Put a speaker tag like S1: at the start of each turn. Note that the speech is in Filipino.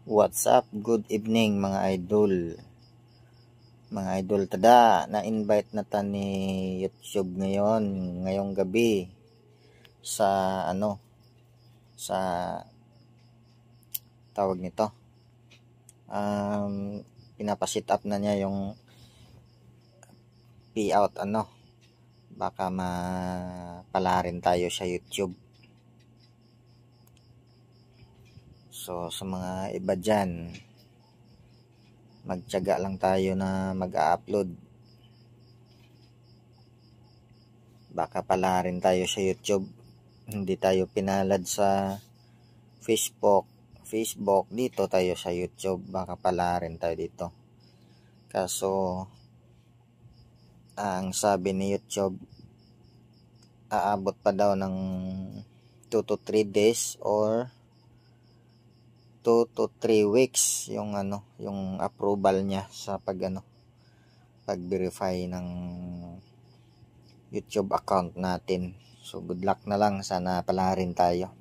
S1: What's up? Good evening mga idol. Mga idol, tada na-invite na ta ni YouTube ngayong gabi sa sa tawag nito. Pinapasit up na niya yung payout baka mapala rin tayo sa YouTube. So sa mga iba dyan, magtiyaga lang tayo na mag-upload. Baka pala rin tayo sa YouTube. Hindi tayo pinalad sa Facebook. Dito tayo sa YouTube. Baka pala rin tayo dito. Kaso, ang sabi ni YouTube, aabot pa daw ng 2 to 3 days or 2 to 3 weeks yung approval niya sa pag-verify ng YouTube account natin. So good luck na lang, sana pala rin tayo.